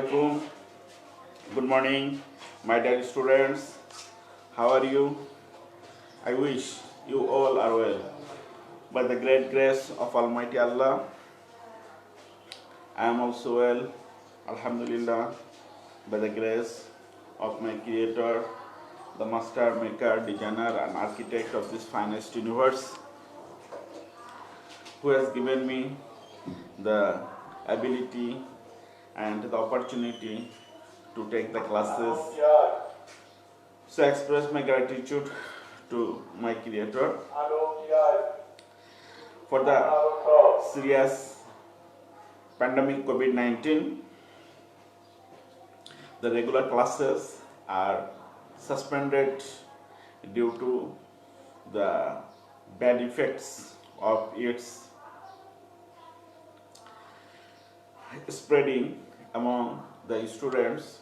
alaikum. Good morning, my dear students. How are you? I wish you all are well. By the great grace of Almighty Allah, I am also well. Alhamdulillah, by the grace of my Creator, the Master, Maker, Designer, and Architect of this finest universe, who has given me the ability and the opportunity to take the classes. So I express my gratitude to my Creator for the serious pandemic COVID-19. The regular classes are suspended due to the bad effects of its spreading among the students.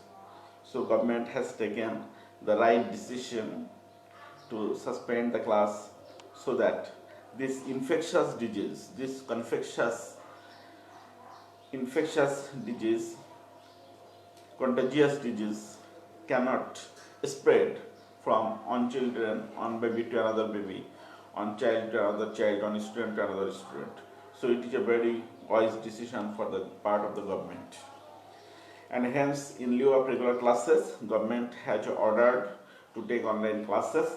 So government has taken the right decision to suspend the class so that this infectious disease, contagious disease cannot spread from one children, one baby to another baby, one child to another child, one student to another student. So it is a very wise decision for the part of the government. And hence, in lieu of regular classes, government has ordered to take online classes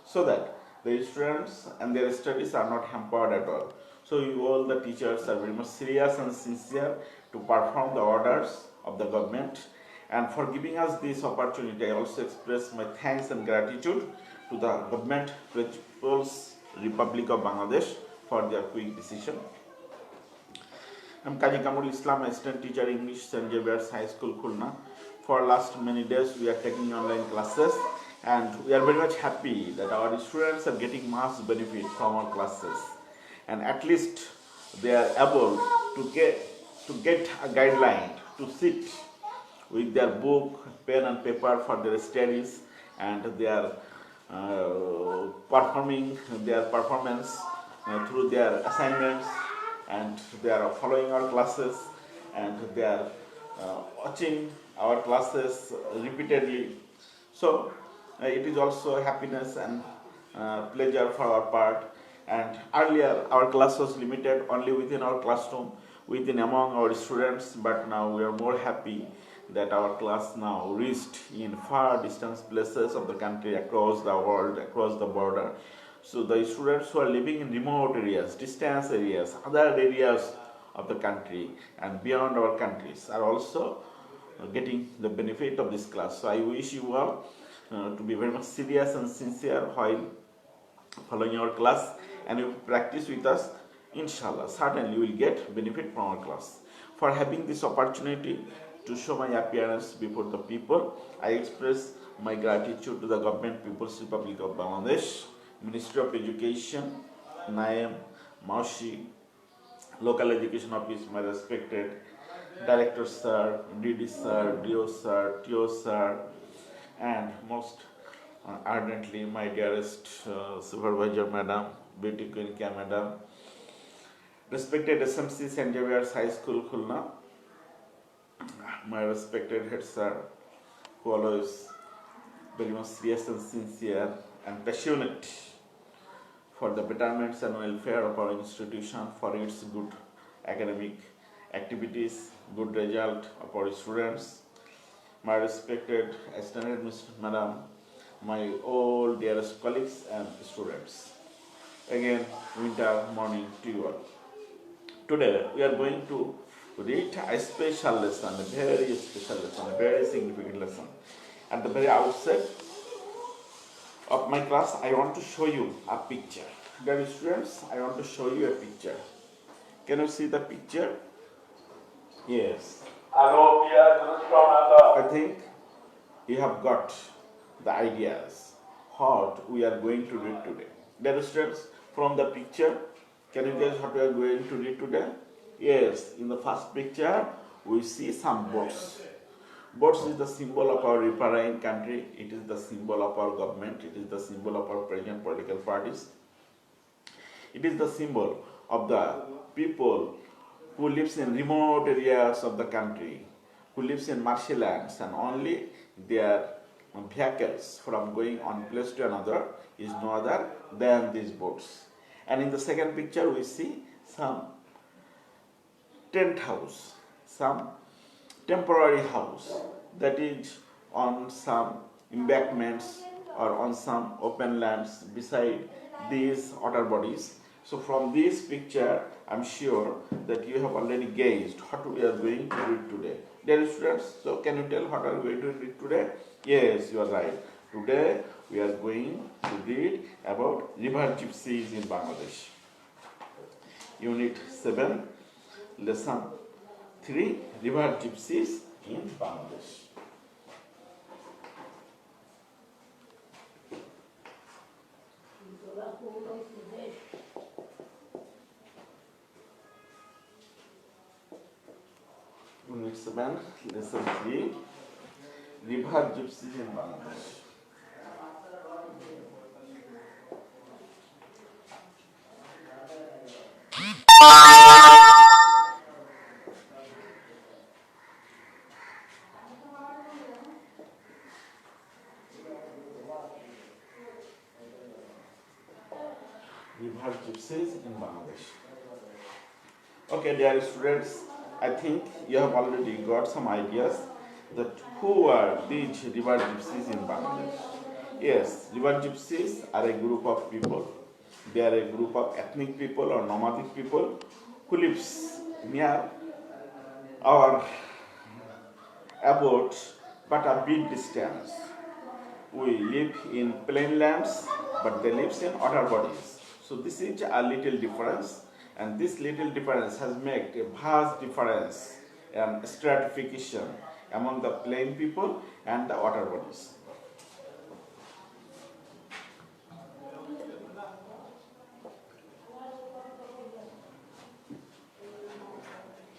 so that the students and their studies are not hampered at all. So you all the teachers are very much serious and sincere to perform the orders of the government. And for giving us this opportunity, I also express my thanks and gratitude to the government People's Republic of Bangladesh for their quick decision. I'm Kaji Kamul Islam, assistant teacher English, St. Xavier's High School, Khulna. For last many days, we are taking online classes, and we are very much happy that our students are getting much benefit from our classes, and at least they are able to get a guideline to sit with their book, pen and paper for their studies, and they are performing their performance through their assignments, and they are following our classes, and they are watching our classes repeatedly. So it is also a happiness and pleasure for our part. And earlier our class was limited only within our classroom, within among our students, but now we are more happy that our class now reached in far distant places of the country, across the world, across the border. So the students who are living in remote areas, distance areas, other areas of the country and beyond our countries are also getting the benefit of this class. So I wish you all to be very much serious and sincere while following our class, and you practice with us. Inshallah, certainly you will get benefit from our class. For having this opportunity to show my appearance before the people, I express my gratitude to the government People's Republic of Bangladesh, Ministry of Education, NIAM, Maushi, Local Education Office, my respected Director Sir, DD Sir, DO Sir, TO Sir, and most ardently my dearest Supervisor Madam, Beauty Queen Kia Madam, respected SMC St. Xavier's High School, Khulna, my respected Head Sir, who always very much serious and sincere and passionate for the betterments and welfare of our institution, for its good academic activities, good result of our students, my respected Assistant Miss Madam, my all dearest colleagues and students. Again, winter morning to you all. Today we are going to read a special lesson, a very special lesson, a very significant lesson. At the very outset of my class, I want to show you a picture. Dear students, I want to show you a picture. Can you see the picture? Yes. I think you have got the ideas what we are going to read today. Dear students, from the picture, can you guess what we are going to read today? Yes, in the first picture, we see some boats. Boats is the symbol of our riverine country. It is the symbol of our government. It is the symbol of our present political parties. It is the symbol of the people who lives in remote areas of the country, who lives in marshy lands, and only their vehicles from going on place to another is no other than these boats. And in the second picture we see some tent house, some temporary house that is on some embankments or on some open lands beside these water bodies. So from this picture, I'm sure that you have already gauged what we are going to read today. Dear students, so can you tell what are we going to read today? Yes, you are right. Today we are going to read about river gypsies in Bangladesh. Unit 7, Lesson 3, River Gypsies in Bangladesh. Unit 7, Lesson 3, River Gypsies in Bangladesh. River Gypsies in Bangladesh. Okay, dear students, I think you have already got some ideas that who are these river gypsies in Bangladesh. Yes, river gypsies are a group of people. They are a group of ethnic people or nomadic people who lives near our abode but a big distance. We live in plain lands, but they live in water bodies. So this is a little difference, and this little difference has made a vast difference and stratification among the plain people and the water bodies.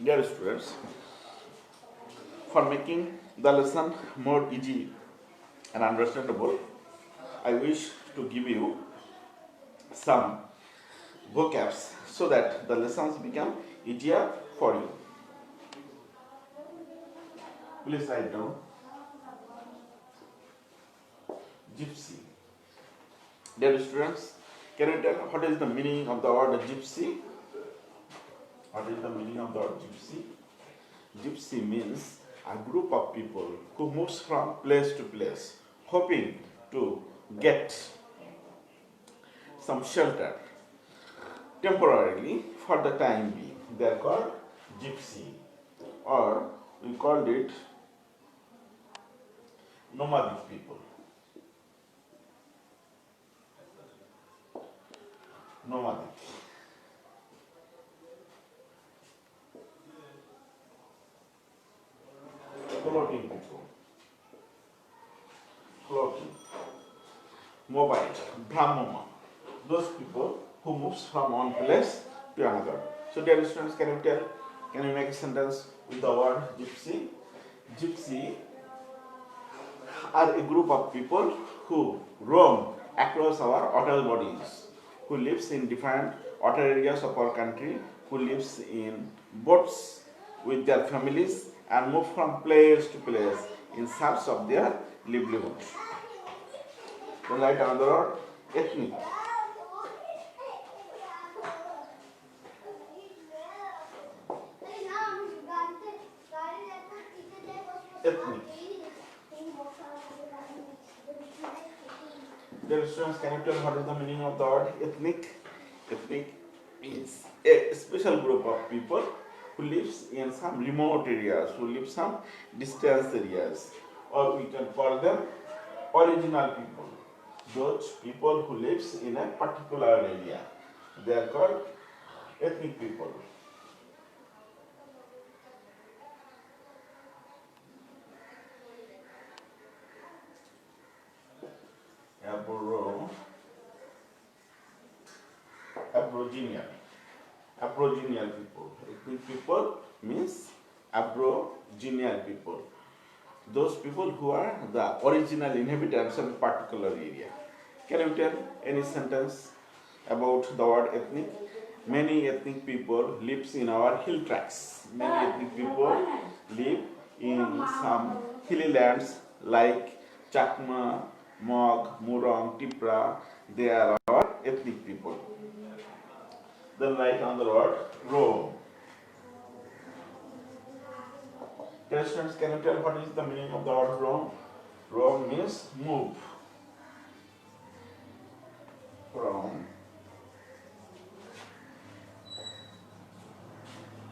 Dear students, for making the lesson more easy and understandable, I wish to give you some vocabs so that the lessons become easier for you. Please write down gypsy. Dear students, can you tell what is the meaning of the word gypsy? What is the meaning of the word gypsy? Gypsy means a group of people who moves from place to place, hoping to get some shelter temporarily for the time being. They are called gypsy, or we called it nomadic people. Nomadic. Floating people. Floating. Mobile. Brahmoma. Those people who moves from one place to another. So dear students, can you make a sentence with the word gypsy? Gypsy are a group of people who roam across our water bodies, who lives in different water areas of our country, who lives in boats with their families and move from place to place in search of their livelihood. Then write another word, ethnic. Ethnic. Dear students, can you tell what is the meaning of the word ethnic? Ethnic means a special group of people who lives in some remote areas, who live some distance areas, or we can call them original people. Those people who lives in a particular area, they are called ethnic people. Aboriginal. Aboriginal people. Ethnic people means Aboriginal people. Those people who are the original inhabitants of a particular area. Can you tell any sentence about the word ethnic? Many ethnic people lives in our hill tracts. Many ethnic people live in some hilly lands like Chakma, Mog, Murong, Tipra. They are our ethnic people. Then write on the word Rome. Dear students, can you tell what is the meaning of the word Rome? Rome means move from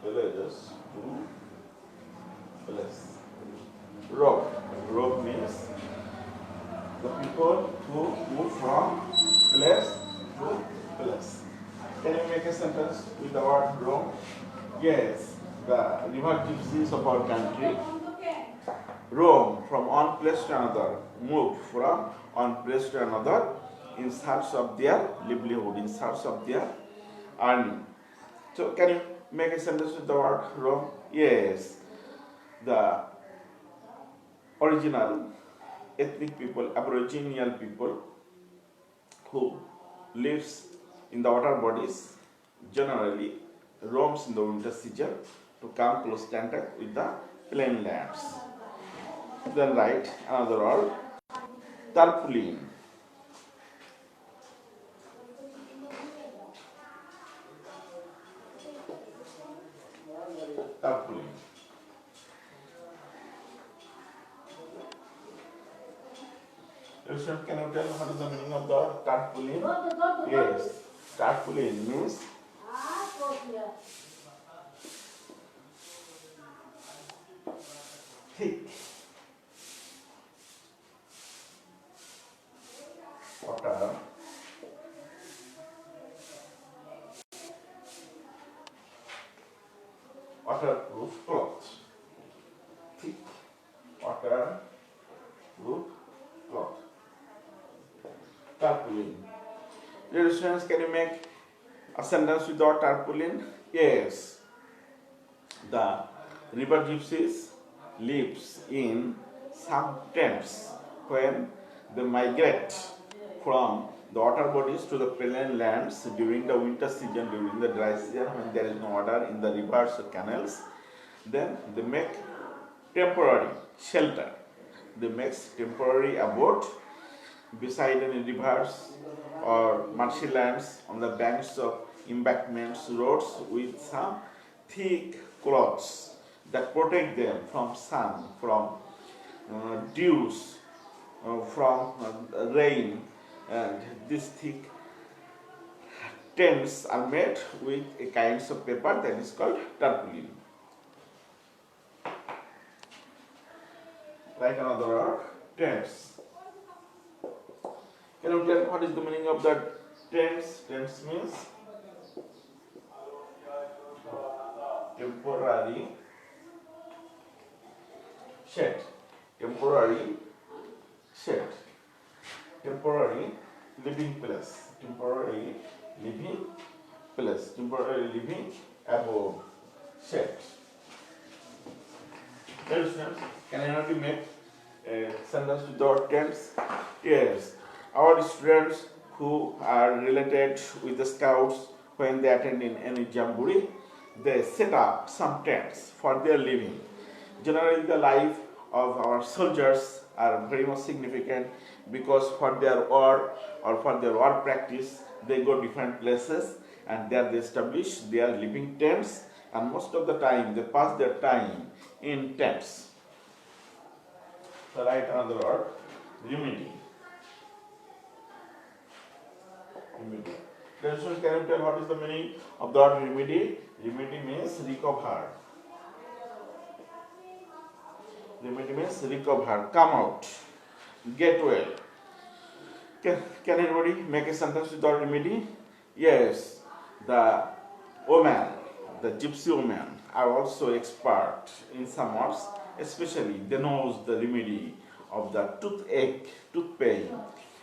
villages to place. Rome. Rome means the people who move from place to place. Can you make a sentence with the word Rome? Yes, the river gypsies of our country roam from one place to another, move from one place to another in search of their livelihood, in search of their earning. So, can you make a sentence with the word roam? Yes, the original ethnic people, aboriginal people who lives in the water bodies generally roams in the winter season to come close contact with the plain lands. Then write another word, tarpaulin. Tarpaulin. Can you tell what is the meaning of the word tarpaulin? Yes, tarpaulin means thick water waterproof cloth. Thick waterproof cloth. Tarpaulin. Dear students, can you make a sentence with the word tarpaulin? Yes. The river gypsies lives in some tents when they migrate from the water bodies to the plain lands during the winter season, during the dry season when there is no water in the rivers or canals. Then they make temporary shelter. They make temporary abode beside any rivers or marshy lands on the banks of embankments, roads with some thick cloths that protect them from sun, from dews, from rain, and these thick tents are made with a kind of paper that is called tarpaulin. Like another word, tents. Can you tell what is the meaning of that tents? Tents means temporary shed. Temporary shed. Temporary living place. Temporary living place. Temporary living abode. Shed. Can I not make a sentence with the word tents? Yes. Our students who are related with the scouts, when they attend in any jamboree, they set up some tents for their living. Generally, the life of our soldiers are very much significant because for their war or for their war practice, they go different places and there they establish their living tents, and most of the time they pass their time in tents. So write another word, remedy. Remedy. Can you tell what is the meaning of the word remedy? Remedy means recover. Remedy means recover, come out, get well. Can anybody make a sentence with the word remedy? Yes, the women, the gypsy women are also expert in some arts, especially they know the remedy of the toothache, tooth pain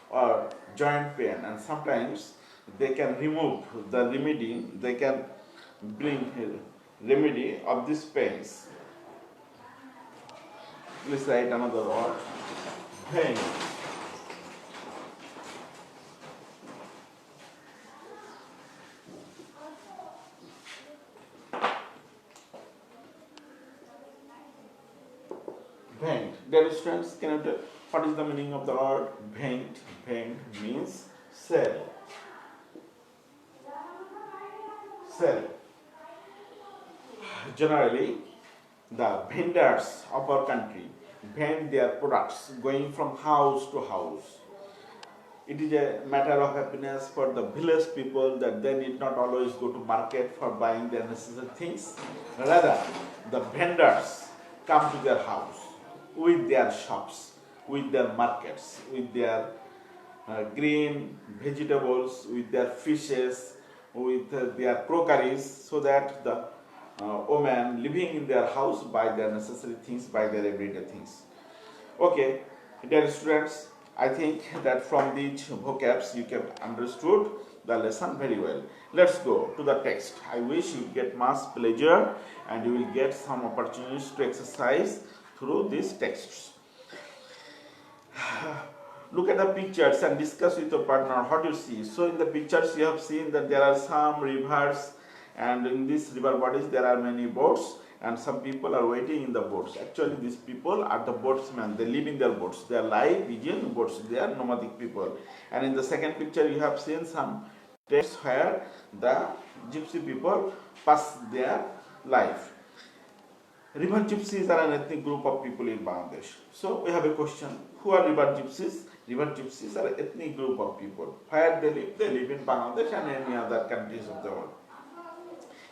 or joint pain, and sometimes they can remove the remedy, they can bring remedy of these pains. Please write another word, pain. Vent. Dear students, can you tell what is the meaning of the word vent? Vent means cell. Cell. Generally, the vendors of our country vend their products going from house to house. It is a matter of happiness for the village people that they need not always go to market for buying their necessary things. Rather, the vendors come to their house with their shops, with their markets, with their green vegetables, with their fishes, with their crockeries, so that the women living in their house buy their necessary things, buy their everyday things. Okay, dear students, I think that from these vocabs you have understood the lesson very well. Let's go to the text. I wish you get much pleasure and you will get some opportunities to exercise through these texts. Look at the pictures and discuss with your partner what you see. So in the pictures you have seen that there are some rivers, and in these river bodies there are many boats, and some people are waiting in the boats. Actually these people are the boatsmen. They live in their boats. Their life is in boats. They are nomadic people. And in the second picture you have seen some tents where the gypsy people pass their life. River gypsies are an ethnic group of people in Bangladesh. So we have a question. Who are river gypsies? River gypsies are an ethnic group of people. Where they live? They live in Bangladesh and any other countries of the world.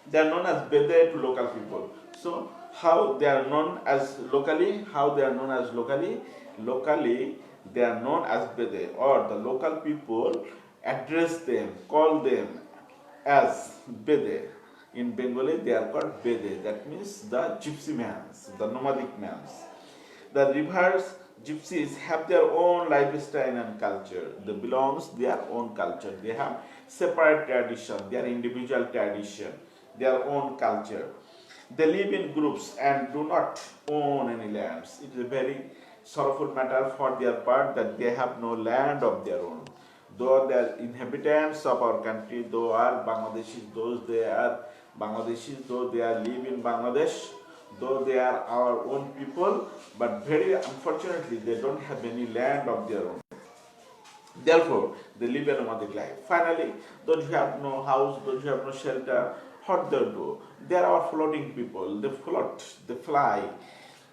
They are known as Bede to local people. So how they are known as locally? How they are known as locally? Locally they are known as Bede, or the local people address them, call them as Bede. In Bengali they are called Bede. That means the gypsy mans, the nomadic mans. The rivers gypsies have their own lifestyle and culture. They belongs their own culture. They have separate tradition, their individual tradition, their own culture. They live in groups and do not own any lands. It is a very sorrowful matter for their part that they have no land of their own. Though they are inhabitants of our country, though are Bangladeshis, though they are live in Bangladesh, though they are our own people, but very unfortunately they don't have any land of their own. Therefore, they live a nomadic life. Finally, those who have no house, those who have no shelter, what they do? They are our floating people. They float, they fly,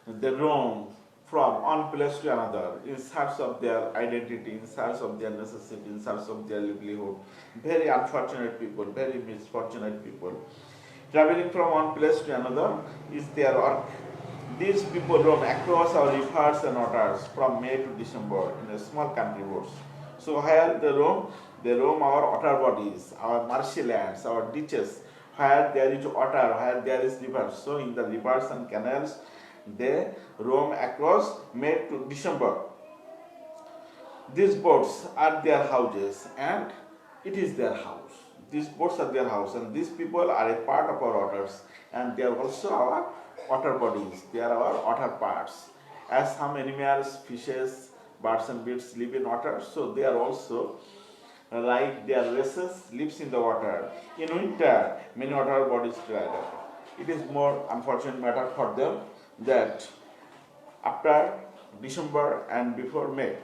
they roam from one place to another in search of their identity, in search of their necessity, in search of their livelihood. Very unfortunate people, very misfortunate people. Traveling from one place to another is their work. These people roam across our rivers and waters from May to December in a small country boats. So where they roam our water bodies, our marshy lands, our ditches, where there is water, where there is rivers. So in the rivers and canals, they roam across May to December. These boats are their houses, and it is their house. These boats are their house, and these people are a part of our waters, and they are also our water bodies. They are our water parts. As some animals, fishes, birds and beasts live in water, so they are also like their races lives in the water. In winter, many water bodies dry up. It is more unfortunate matter for them that after December and before May,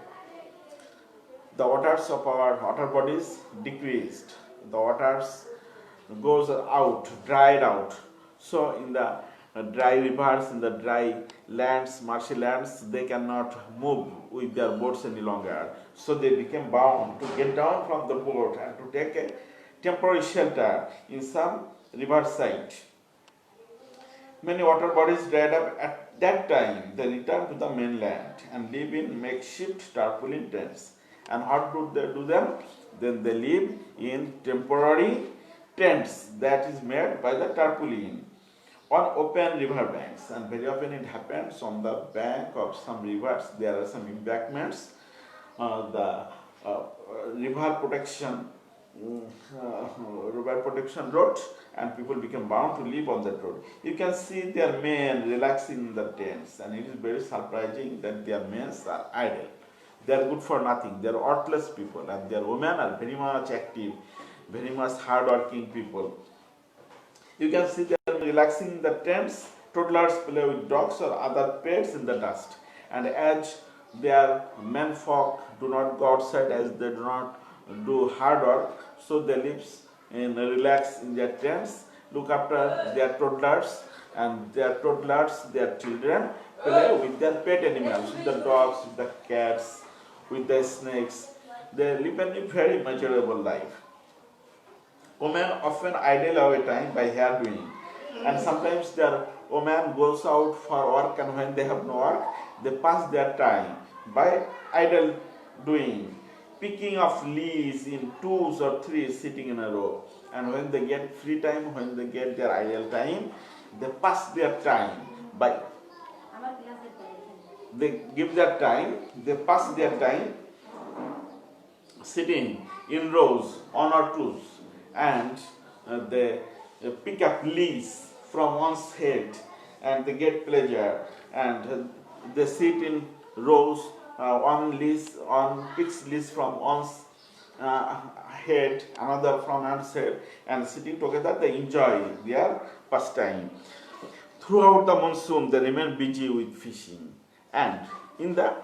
the waters of our water bodies decreased. The waters goes out, dried out. So in the dry rivers, in the dry lands, marshy lands, they cannot move with their boats any longer. So they became bound to get down from the boat and to take a temporary shelter in some riverside. Many water bodies dried up at that time. They returned to the mainland and live in makeshift tarpaulin tents. And what do they do them? Then they live in temporary tents that is made by the tarpaulin on open river banks. And very often it happens on the bank of some rivers. There are some embankments. The river protection road, and people become bound to live on that road. You can see their men relaxing in the tents, and it is very surprising that their men are idle. They are good for nothing. They are worthless people, and their women are very much active, very much hard-working people. You can see them relaxing in the tents. Toddlers play with dogs or other pets in the dust, And as their men folk do not go outside, as they do not do hard work, so they live in relax in their tents, look after their toddlers, and their toddlers, their children, play with their pet animals, with the dogs, with the cats, with the snakes. They live a very miserable life. Women often idle away time by hair doing, and sometimes their woman goes out for work, and when they have no work, they pass their time by idle doing, picking of leaves in twos or threes, sitting in a row. And when they get free time, when they get their idle time, they pass their time by they give their time, they pass their time sitting in rows, one or twos, and they pick up leaves from one's head, and they get pleasure, and they sit in rows, one picks leaves from one's head, another from one's head, and sitting together they enjoy their pastime. Throughout the monsoon, they remain busy with fishing, and in the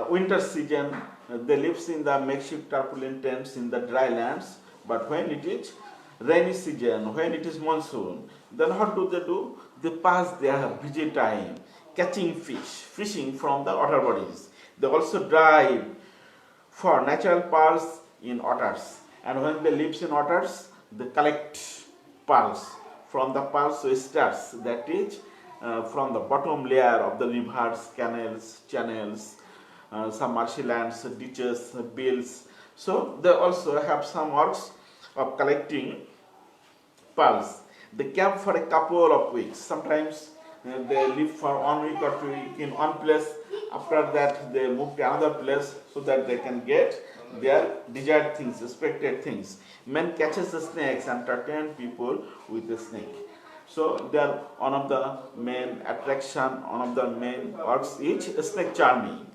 winter season, they live in the makeshift tarpaulin tents in the dry lands. But when it is rainy season, when it is monsoon, then what do? They pass their busy time catching fish, fishing from the otter bodies. They also drive for natural pearls in otters. And when they live in otters, they collect pearls from the pearls oysters, that is, from the bottom layer of the rivers, canals, channels, some marshy lands, ditches, bills. So they also have some works of collecting pearls. They camp for a couple of weeks. Sometimes they live for 1 week or 2 weeks in one place. After that, they move to another place so that they can get their desired things, expected things. Men catches the snakes and entertain people with the snake. So they are one of the main attraction, one of the main works is snake charming.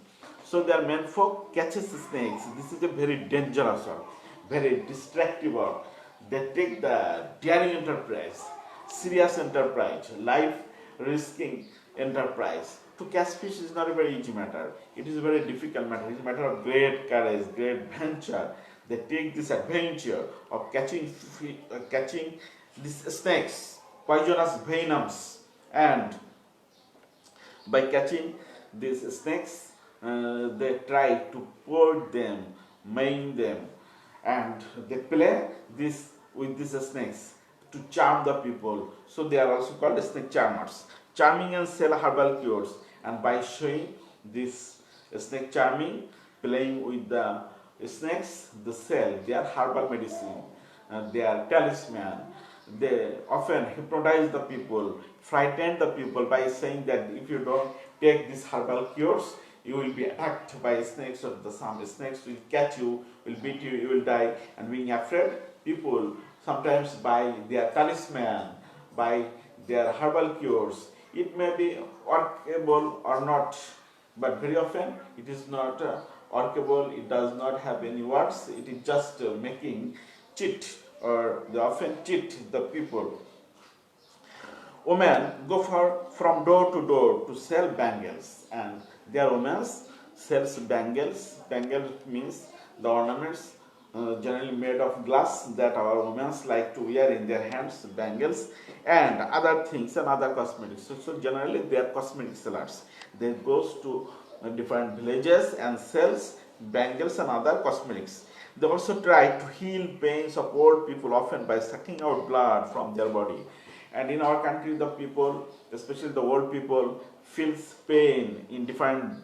So their men folk catches the snakes. This is a very dangerous work, very destructive work. They take the daring enterprise, serious enterprise, life risking enterprise. To catch fish is not a very easy matter. It is a very difficult matter. It is a matter of great courage, great venture. They take this adventure of catching these snakes, poisonous venoms, and by catching these snakes, they try to poach them, maim them, and they play this with these snakes to charm the people. So they are also called snake charmers. Charming and sell herbal cures, and by showing this snake charming, playing with the snakes, they sell their herbal medicine, their talisman. They often hypnotize the people, frighten the people by saying that if you don't take these herbal cures, you will be attacked by snakes, or some snakes will catch you, will beat you, you will die. And being afraid, people sometimes buy their talisman, buy their herbal cures. It may be workable or not, but very often it is not workable, it does not have any words, it is just making cheat, or they often cheat the people. Women go from door to door to sell bangles, and their women sells bangles. Bangles means the ornaments generally made of glass that our women like to wear in their hands, bangles, and other things and other cosmetics. So generally they are cosmetic sellers. They goes to different villages and sells bangles and other cosmetics. They also try to heal pains of old people, often by sucking out blood from their body. And in our country, the people, especially the old people, feels pain in different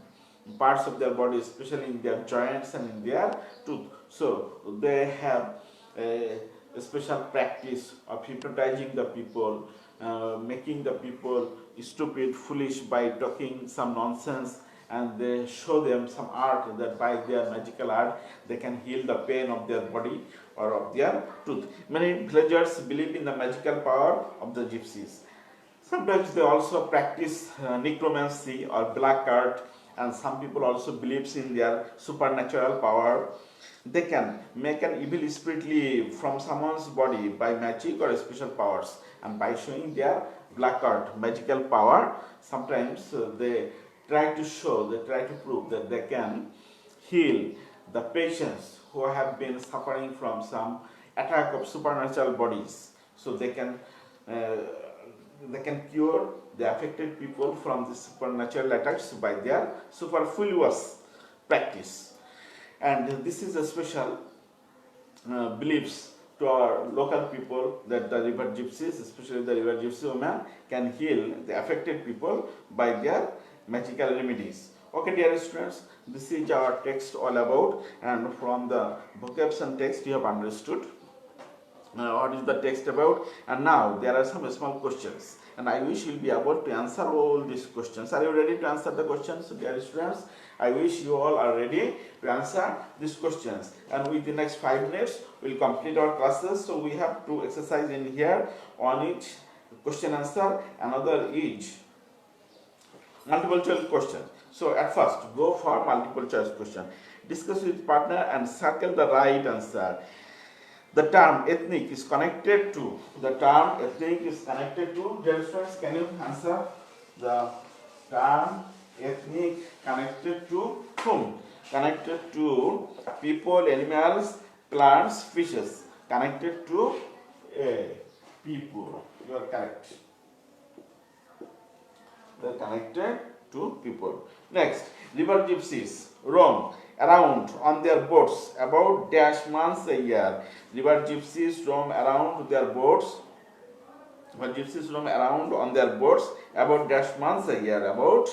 parts of their body, especially in their joints and in their tooth. So they have a special practice of hypnotizing the people, making the people stupid, foolish by talking some nonsense, and they show them some art that by their magical art they can heal the pain of their body or of their tooth. Many villagers believe in the magical power of the gypsies. Sometimes they also practice necromancy or black art, and some people also believes in their supernatural power. They can make an evil spirit leave from someone's body by magic or special powers, and by showing their black art, magical power, sometimes they try to show, they try to prove that they can heal the patients who have been suffering from some attack of supernatural bodies. So uh, they can cure the affected people from the supernatural attacks by their superfluous practice. And this is a special beliefs to our local people that the river gypsies, especially the river gypsy women, can heal the affected people by their magical remedies. Okay, dear students, this is our text all about, and from the vocabs and text you have understood what is the text about, and now there are some small questions, and I wish you will be able to answer all these questions. Are you ready to answer the questions, dear students? I wish you all are ready to answer these questions, and with the next 5 minutes we will complete our classes. So we have two exercise in here, on each question answer, another is multiple choice question. So at first go for multiple choice question. Discuss with partner and circle the right answer. The term ethnic is connected to, dear students, can you answer the term ethnic connected to whom? Connected to people, animals, plants, fishes. Connected to people. You are correct. They are connected to people. Next, river gypsies roam around on their boats about dash months a year. River gypsies roam around their boats. River gypsies roam around on their boats about dash months a year. About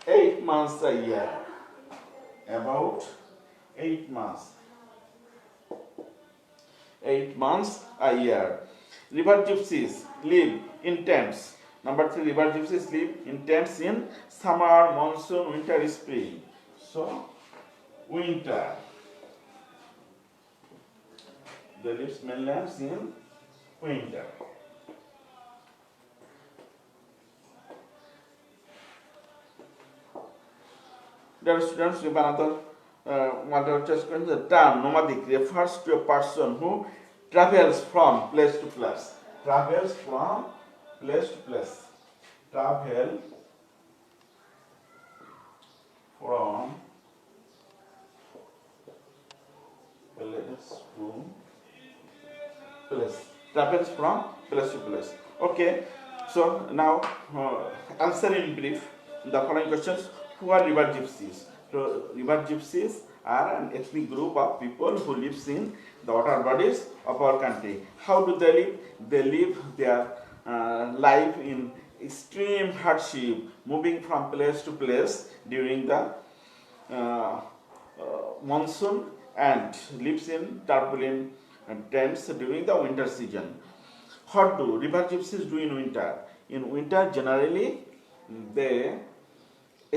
8 months a year. About 8 months. 8 months a year. River gypsies live in tents. Number 3, river gypsies live in tents in summer, monsoon, winter, spring. So, winter. They live mainlands in winter. Dear students, we have another multiple choice question. The term nomadic refers to a person who travels from place to place. Travels from place to place. Travel from place to place. Travels from place to place. Okay. So now answer in brief the following questions. Who are river gypsies? So river gypsies are an ethnic group of people who lives in the water bodies of our country. How do they live? They live their life in extreme hardship, moving from place to place during the monsoon, and lives in tarpaulin tents during the winter season. What do river gypsies do in winter? In winter, generally, they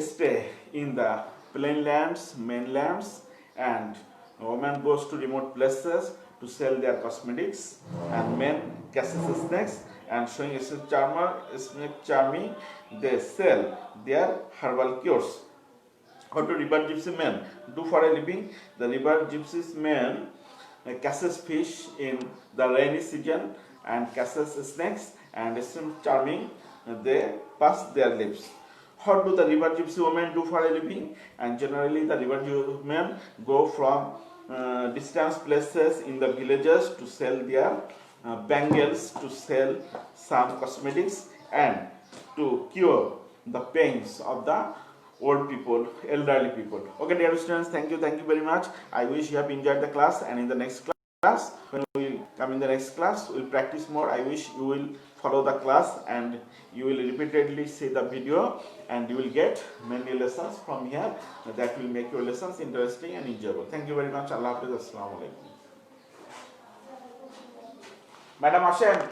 stay in the plainlands, mainlands, and women goes to remote places to sell their cosmetics, and men catches snakes and showing snake charming, they sell their herbal cures. What do river gypsy men do for a living? The river gypsies men catches fish in the rainy season and catches snakes and snake charming, they pass their lips. What do the river gypsy women do for a living? And generally the river gypsy women go from distant places in the villages to sell their bangles, to sell some cosmetics, and to cure the pains of the old people, elderly people. Okay, dear students, thank you very much. I wish you have enjoyed the class, and in the next class, when we will come in the next class, we will practice more. I wish you will follow the class and you will repeatedly see the video, and you will get many lessons from here that will make your lessons interesting and enjoyable. Thank you very much. Allah Hafiz. Assalamu alaikum. Madam Ashem.